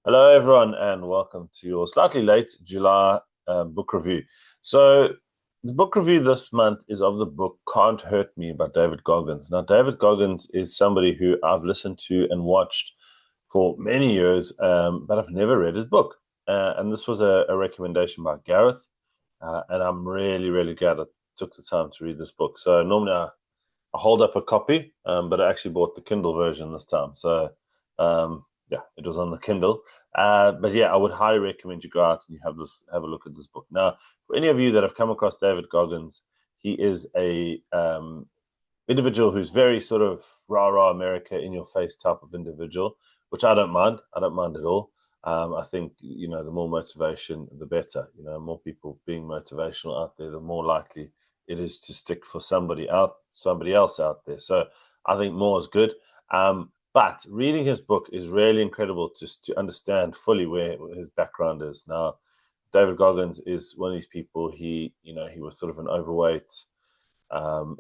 Hello, everyone, and welcome to your slightly late July book review. So, the book review this month is of the book Can't Hurt Me by David Goggins. Now, David Goggins is somebody who I've listened to and watched for many years, but I've never read his book. And this was a recommendation by Gareth, and I'm really, really glad I took the time to read this book. So, normally I hold up a copy, but I actually bought the Kindle version this time. So, yeah, it was on the Kindle. But yeah, I would highly recommend you go out and you have a look at this book. Now, for any of you that have come across David Goggins, he is a individual who's very sort of rah rah America in your face type of individual, which I don't mind. I don't mind at all. I think the more motivation, the better. More people being motivational out there, the more likely it is to stick for somebody else out there. So I think more is good. But reading his book is really incredible just to understand fully where his background is. Now, David Goggins is one of these people. He was sort of an overweight,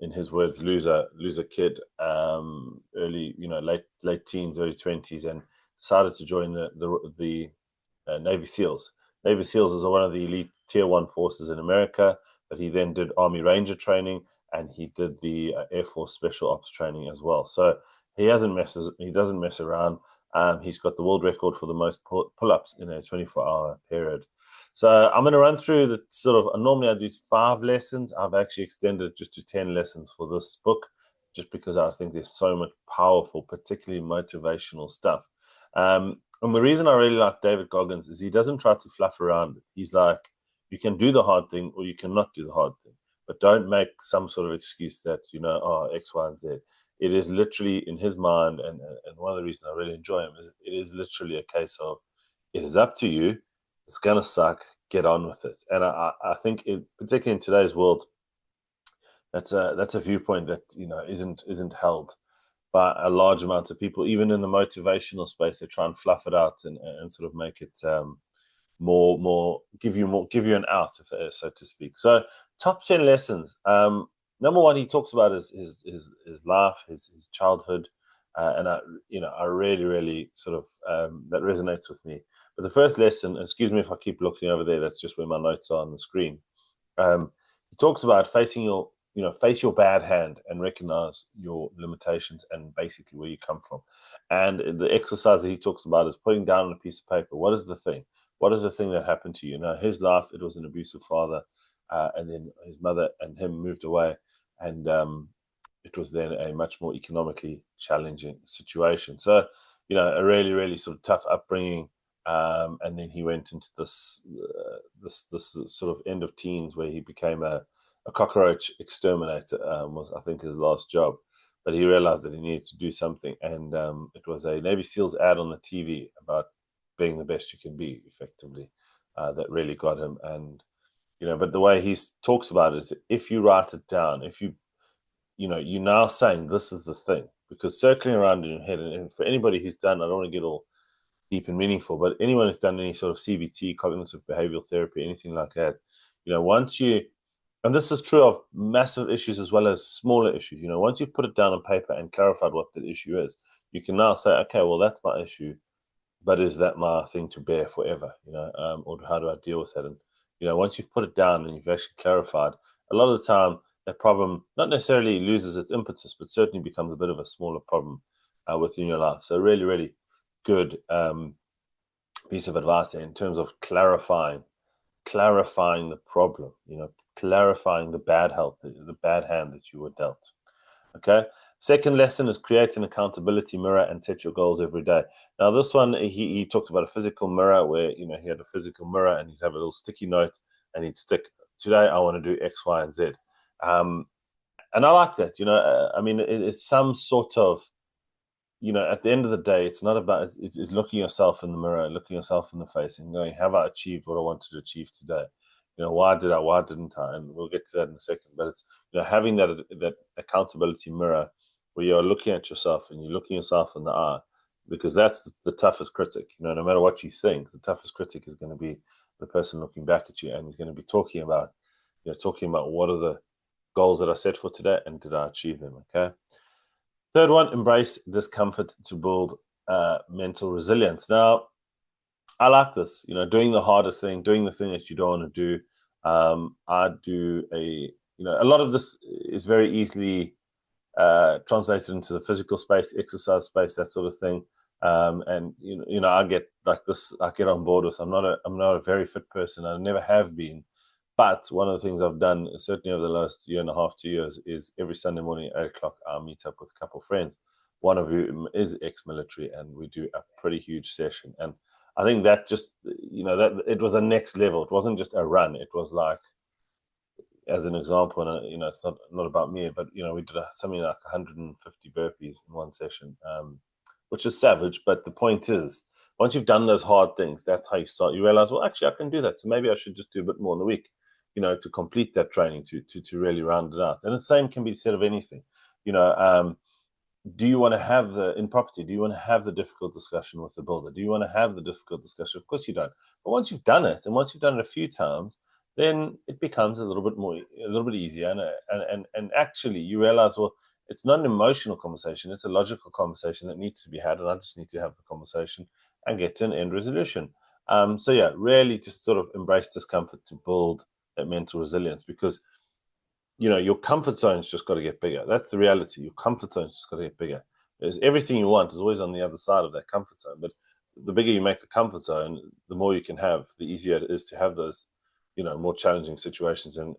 in his words, loser kid, early, late teens, early 20s, and decided to join the Navy SEALs. Navy SEALs is one of the elite Tier 1 forces in America, but he then did Army Ranger training and he did the Air Force Special Ops training as well. So he doesn't mess around. He's got the world record for the most pull-ups in a 24-hour period. So I'm going to run through the sort of, normally I do 5 lessons. I've actually extended it just to 10 lessons for this book, just because I think there's so much powerful, particularly motivational stuff. And the reason I really like David Goggins is he doesn't try to fluff around it. He's like, you can do the hard thing or you cannot do the hard thing, but don't make some sort of excuse that, X, Y, and Z. It is literally in his mind, and one of the reasons I really enjoy him is it is literally a case of it is up to you. It's gonna suck. Get on with it. And I think, particularly in today's world, that's a viewpoint that isn't held by a large amount of people. Even in the motivational space, they try and fluff it out and sort of make it more give you an out, so to speak. So top 10 lessons. Number one, he talks about his life, his childhood, and I really, really sort of that resonates with me. But the first lesson, excuse me if I keep looking over there, that's just where my notes are on the screen. He talks about face your bad hand and recognize your limitations and basically where you come from. And the exercise that he talks about is putting down on a piece of paper, what is the thing? What is the thing that happened to you? Now, his life, it was an abusive father, and then his mother and him moved away, and it was then a much more economically challenging situation. So, a really, really sort of tough upbringing, and then he went into this sort of end of teens where he became a cockroach exterminator. Was, I think, his last job, but he realized that he needed to do something, and it was a Navy SEALs ad on the TV about being the best you can be, effectively, that really got him. And but the way he talks about it is, if you write it down, if you're now saying this is the thing, because circling around in your head, and for anybody who's done, I don't want to get all deep and meaningful, but anyone who's done any sort of CBT, cognitive behavioral therapy, anything like that, once you, and this is true of massive issues as well as smaller issues, once you've put it down on paper and clarified what the issue is, you can now say, okay, well, that's my issue, but is that my thing to bear forever? Or how do I deal with that? And once you've put it down and you've actually clarified, a lot of the time that problem not necessarily loses its impetus, but certainly becomes a bit of a smaller problem within your life. So really, really good piece of advice there in terms of clarifying the problem. Clarifying the bad health, the bad hand that you were dealt. Okay. Second lesson is create an accountability mirror and set your goals every day. Now, this one, he talked about a physical mirror where, he had a physical mirror and he'd have a little sticky note and he'd stick, today I want to do X, Y, and Z. And I like that, I mean, it's some sort of, at the end of the day, it's not about, it's looking yourself in the mirror, looking yourself in the face and going, have I achieved what I wanted to achieve today? Why didn't I? And we'll get to that in a second. But it's, having that accountability mirror where you're looking at yourself and you're looking yourself in the eye, because that's the toughest critic. No matter what you think, the toughest critic is going to be the person looking back at you, and he's going to be talking about what are the goals that I set for today and did I achieve them? Okay. Third one, embrace discomfort to build mental resilience. Now, I like this, doing the harder thing, doing the thing that you don't want to do. I do a lot of this is very easily translated into the physical space, exercise space, that sort of thing. And I get like this. I get on board with. I'm not a very fit person. I never have been. But one of the things I've done, certainly over the last year and a half, 2 years, is every Sunday morning at 8 o'clock, I meet up with a couple of friends. One of whom is ex-military, and we do a pretty huge session. And I think that just, that it was a next level. It wasn't just a run. It was like, as an example, and it's not about me, but we did something like 150 burpees in one session, which is savage. But the point is, once you've done those hard things, that's how you start. You realize, well, actually, I can do that. So maybe I should just do a bit more in the week, to complete that training, to really round it out. And the same can be said of anything. Do you want to have in property, do you want to have the difficult discussion with the builder? Do you want to have the difficult discussion? Of course you don't. But once you've done it, and once you've done it a few times, then it becomes a little bit easier. And actually you realize, well, it's not an emotional conversation. It's a logical conversation that needs to be had. And I just need to have the conversation and get to an end resolution. So yeah, really just sort of embrace discomfort to build that mental resilience, because your comfort zone's just got to get bigger. That's the reality. Your comfort zone's just got to get bigger. There's everything you want is always on the other side of that comfort zone. But the bigger you make the comfort zone, the more you can have, the easier it is to have those, more challenging situations and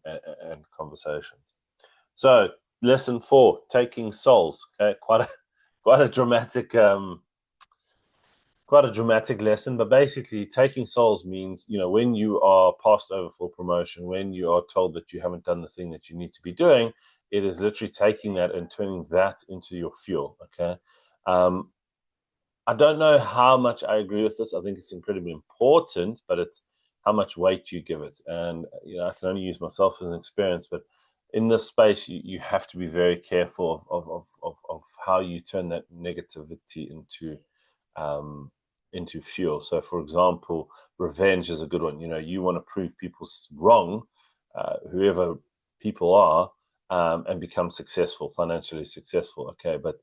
conversations. So lesson 4, taking souls. Okay, quite a dramatic lesson, but basically taking souls means, when you are passed over for promotion, when you are told that you haven't done the thing that you need to be doing, it is literally taking that and turning that into your fuel. Okay. I don't know how much I agree with this. I think it's incredibly important, but it's how much weight you give it. And, I can only use myself as an experience, but in this space, you have to be very careful of how you turn that negativity into fuel. So, for example, revenge is a good one. You want to prove people wrong, whoever people are, and become successful, financially successful. Okay, but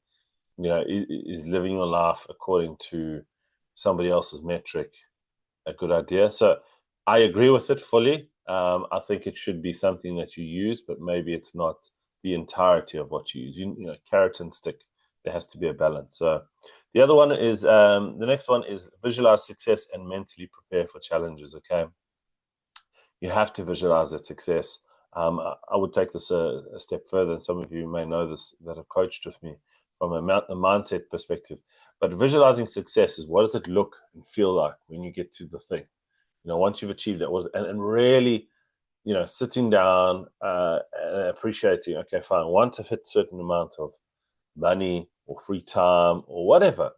is living your life according to somebody else's metric a good idea? So, I agree with it fully. I think it should be something that you use, but maybe it's not the entirety of what you use. Carrot and stick. There has to be a balance. So the other one is, the next one is visualize success and mentally prepare for challenges. Okay. You have to visualize that success. I would take this a step further, and some of you may know this that have coached with me from a mindset perspective. But visualizing success is, what does it look and feel like when you get to the thing? Once you've achieved that, and really, sitting down and appreciating, okay, fine, once I've hit a certain amount of money or free time or whatever,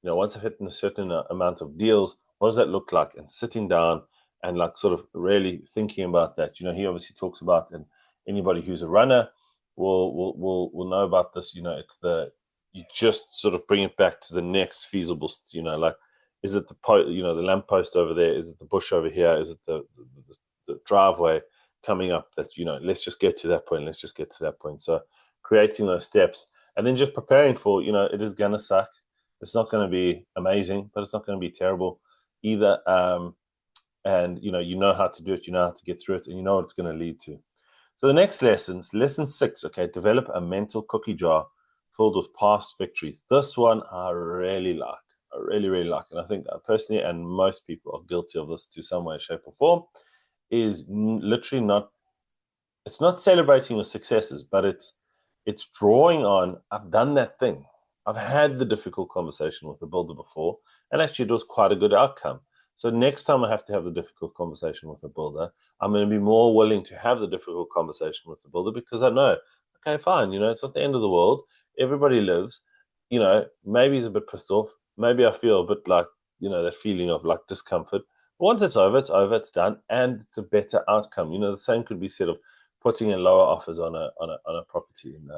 once I've hit a certain amount of deals, what does that look like? And sitting down and like sort of really thinking about that. He obviously talks about, and anybody who's a runner will know about this. It's you just sort of bring it back to the next feasible, like, is it the lamppost over there? Is it the bush over here? Is it the driveway coming up? That, let's just get to that point. Let's just get to that point. So creating those steps, and then just preparing for, it is going to suck. It's not going to be amazing, but it's not going to be terrible either. And, you know how to do it. You know how to get through it, and you know what it's going to lead to. So the next lesson 6, okay, develop a mental cookie jar filled with past victories. This one I really like. I really, really like. And I think personally, and most people are guilty of this to some way, shape, or form, is literally it's not celebrating your successes, but it's drawing on, I've done that thing. I've had the difficult conversation with the builder before, and actually it was quite a good outcome. So next time I have to have the difficult conversation with the builder, I'm going to be more willing to have the difficult conversation with the builder, because I know, okay, fine, it's not the end of the world. Everybody lives. Maybe he's a bit pissed off. Maybe I feel a bit like, that feeling of like discomfort. But once it's over, it's done, and it's a better outcome. The same could be said of putting in lower offers on a property. And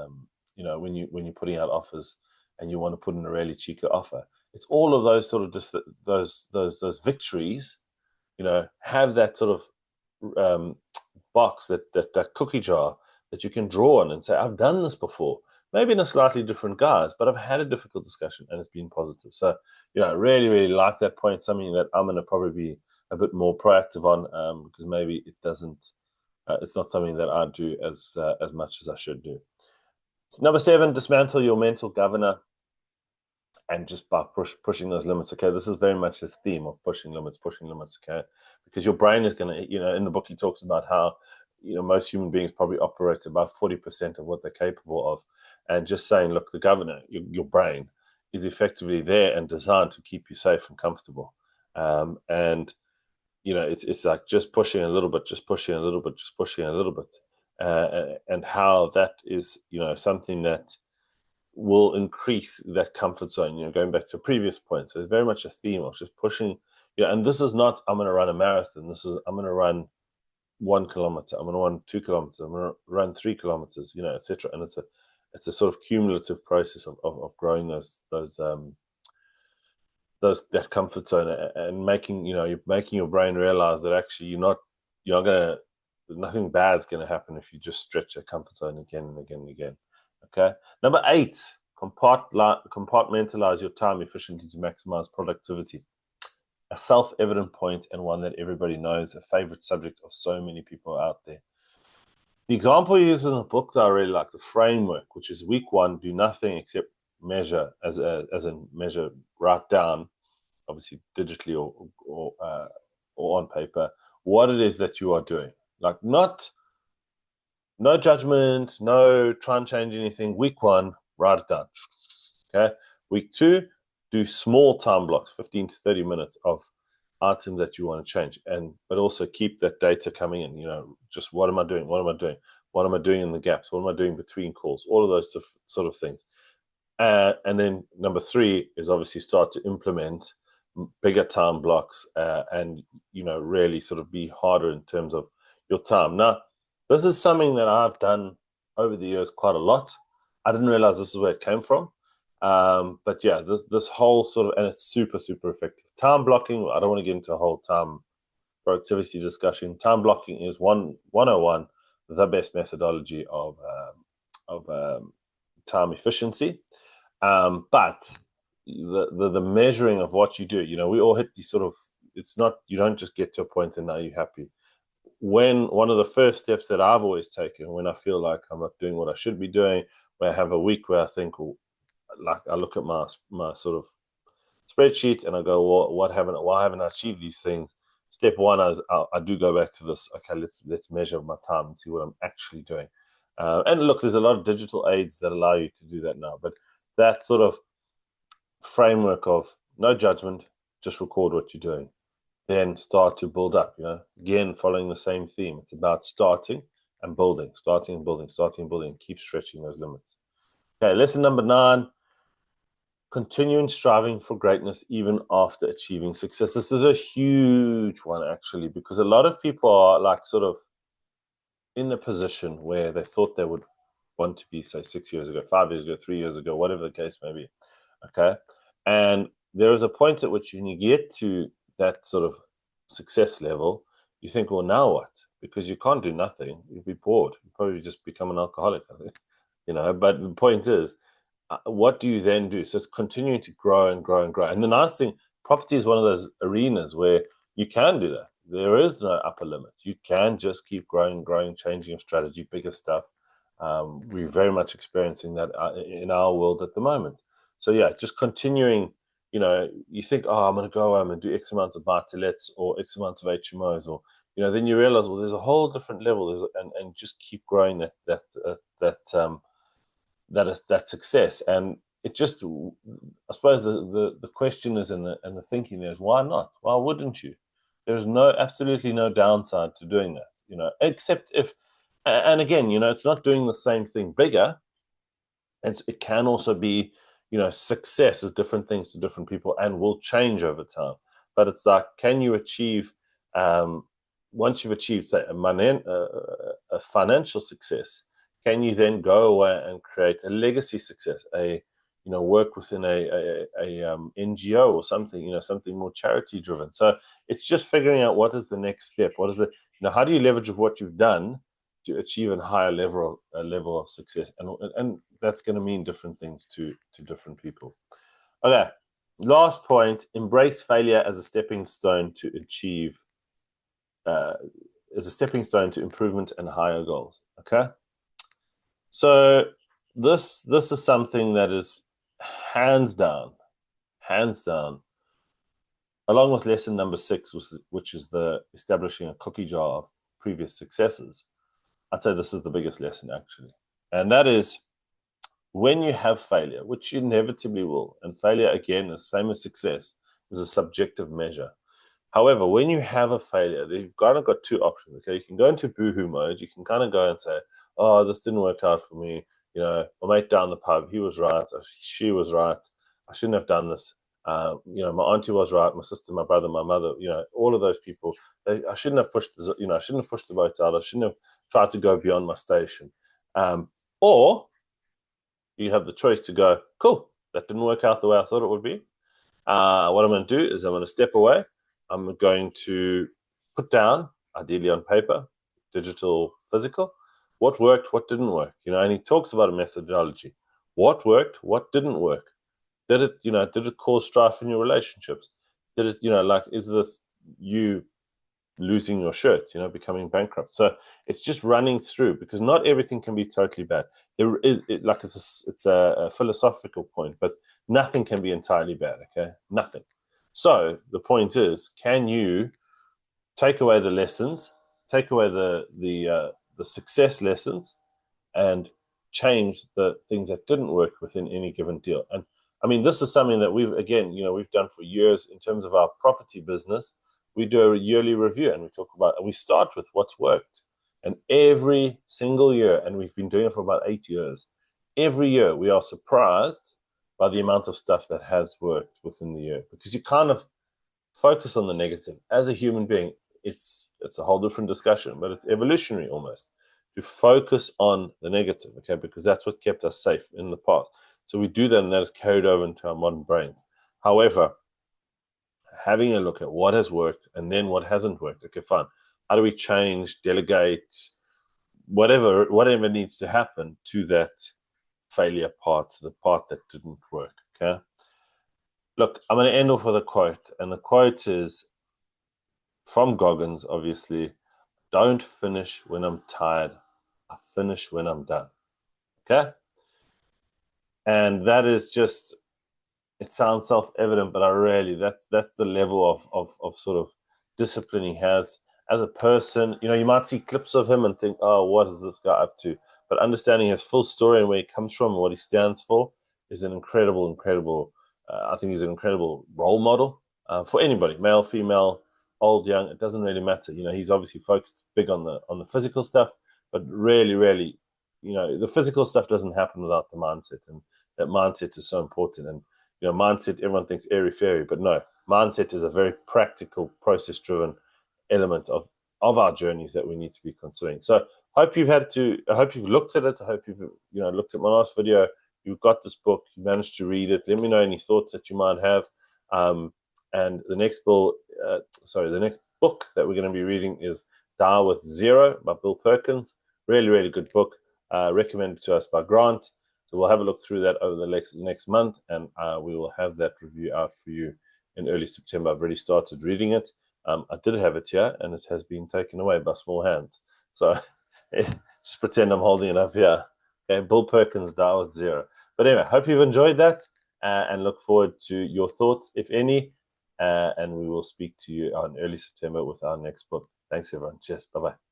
when you're putting out offers and you want to put in a really cheeky offer, it's all of those sort of just those victories. Have that sort of box, that cookie jar that you can draw on and say, I've done this before. maybe in a slightly different guise, but I've had a difficult discussion and it's been positive. So, I really, really like that point, something that I'm going to probably be a bit more proactive on, because maybe it doesn't, it's not something that I do as much as I should do. So number 7, dismantle your mental governor, and just by pushing those limits. Okay, this is very much his theme of pushing limits. Okay, because your brain is going to, in the book he talks about how, most human beings probably operate about 40% of what they're capable of, and just saying, look, the governor, your brain, is effectively there and designed to keep you safe and comfortable. And it's like just pushing a little bit, just pushing a little bit, just pushing a little bit, and how that is, something that will increase that comfort zone, going back to a previous point. So it's very much a theme of just pushing, and this is not, I'm going to run a marathon. This is, I'm going to run 1 kilometer. I'm going to run 2 kilometers. I'm going to run 3 kilometers, etc. And it's a sort of cumulative process of growing that comfort zone, and making, you're making your brain realize that actually you're going to, nothing bad is going to happen if you just stretch that comfort zone again and again and again. Okay. Number 8, compartmentalize your time efficiently to maximize productivity. A self-evident point, and one that everybody knows, a favorite subject of so many people out there. The example he uses in the book that I really like, the framework, which is week 1, do nothing except measure, as a measure, write down, obviously digitally or on paper, what it is that you are doing. Like, no judgment, no try and change anything. Week 1, write it down. Okay. Week 2, do small time blocks, 15 to 30 minutes of items that you want to change, but also keep that data coming in. Just what am I doing? What am I doing? What am I doing in the gaps? What am I doing between calls? All of those sort of things. And then number 3 is obviously start to implement bigger time blocks, and really sort of be harder in terms of your time. Now, this is something that I've done over the years quite a lot. I didn't realize this is where it came from. But yeah, this whole sort of, and it's super, super effective. Time blocking, I don't want to get into a whole time productivity discussion. Time blocking is 101, the best methodology of time efficiency. But the measuring of what you do, we all hit these sort of, it's not, you don't just get to a point and now you're happy. When one of the first steps that I've always taken when I feel like I'm not doing what I should be doing, where I have a week where I think, like, I look at my sort of spreadsheet and I go, well, why haven't I achieved these things? Step 1 is I do go back to this. Okay, let's measure my time and see what I'm actually doing. And look, there's a lot of digital aids that allow you to do that now, but that sort of framework of no judgment, just record what you're doing, then start to build up. Again, following the same theme. It's about starting and building, keep stretching those limits. Okay, lesson number 9. Continuing striving for greatness even after achieving success. This is a huge one, actually, because a lot of people are like sort of in the position where they thought they would want to be, say, 6 years ago, 5 years ago, 3 years ago, whatever the case may be. Okay. And there is a point at which when you get to that sort of success level, you think, well, now what? Because you can't do nothing. You'd be bored. You'd probably just become an alcoholic, I think. But the point is, what do you then do? So it's continuing to grow and grow and grow. And the nice thing, property is one of those arenas where you can do that. There is no upper limit. You can just keep growing, changing your strategy, bigger stuff. We're very much experiencing that in our world at the moment. So yeah, just continuing. You think, oh, I'm going to go home and do X amount of buy-to-lets or X amount of HMOs, or then you realize, well, there's a whole different level. And just keep growing that success. And it just, I suppose the question is, and the thinking there is, why not? Why wouldn't you? There is absolutely no downside to doing that, except if, and again, it's not doing the same thing bigger. It can also be, success is different things to different people and will change over time. But it's like, can you achieve, once you've achieved, say, a financial success, can you then go away and create a legacy success, work within a NGO or something, something more charity driven? So it's just figuring out what is the next step. What is it? How do you leverage of what you've done to achieve a higher level of success, and that's going to mean different things to different people. Okay, last point: embrace failure as a stepping stone to achieve, as a stepping stone to improvement and higher goals. Okay, so this is something that is hands down, along with lesson number 6, which is the establishing a cookie jar of previous successes. I'd say this is the biggest lesson, actually. And that is, when you have failure, which you inevitably will, and failure, again, is the same as success, is a subjective measure. However, when you have a failure, you've kind of got two options. Okay, you can go into boohoo mode. You can kind of go and say, "Oh, this didn't work out for me. You know, my mate down the pub, he was right. She was right. I shouldn't have done this. You know, my auntie was right. My sister, my brother, my mother. You know, all of those people. I shouldn't have pushed. You know, I shouldn't have pushed the boat out. I shouldn't have tried to go beyond my station." Or you have the choice to go, "Cool, that didn't work out the way I thought it would be. What I'm going to do is I'm going to step away. I'm going to put down, ideally on paper, digital, physical, what worked, what didn't work." You know, and he talks about a methodology. What worked, what didn't work? Did it cause strife in your relationships? Did it, like, is this you losing your shirt, becoming bankrupt? So it's just running through, because not everything can be totally bad. There is, it's a philosophical point, but nothing can be entirely bad. Okay, nothing. So the point is, can you take away the lessons, take away the success lessons, and change the things that didn't work within any given deal? And I mean, this is something that we've done for years in terms of our property business. We do a yearly review, and we start with what's worked. And every single year, and we've been doing it for about 8 years, every year we are surprised by the amount of stuff that has worked within the year, because you kind of focus on the negative. As a human being, it's a whole different discussion, but it's evolutionary almost to focus on the negative, okay? Because that's what kept us safe in the past. So we do that, and that is carried over into our modern brains. However, having a look at what has worked and then what hasn't worked. Okay, fine. How do we change, delegate, whatever needs to happen to that failure part, to the part that didn't work, okay? Look, I'm going to end off with a quote, and the quote is from Goggins, obviously: "Don't finish when I'm tired. I finish when I'm done." Okay? And that is just, it sounds self-evident, but that's the level of sort of discipline he has as a person. You might see clips of him and think, "Oh, what is this guy up to?" But understanding his full story and where he comes from and what he stands for is an incredible, I think he's an incredible role model for anybody, male, female, old, young. It doesn't really matter. He's obviously focused big on the physical stuff, but really, the physical stuff doesn't happen without the mindset, and that mindset is so important. And mindset, everyone thinks airy fairy, but no, mindset is a very practical, process-driven element of our journeys that we need to be considering. So I hope you've looked at it. I hope you've looked at my last video. You've got this book, you managed to read it. Let me know any thoughts that you might have. And the next book that we're going to be reading is Dial with Zero by Bill Perkins. Really good book, recommended to us by Grant. So we'll have a look through that over the next month, and we will have that review out for you in early September. I've already started reading it. I did have it here, and it has been taken away by small hands. So just pretend I'm holding it up here. Okay, Bill Perkins, Dial with Zero. But anyway, hope you've enjoyed that, and look forward to your thoughts, if any, and we will speak to you on early September with our next book. Thanks, everyone. Cheers. Bye-bye.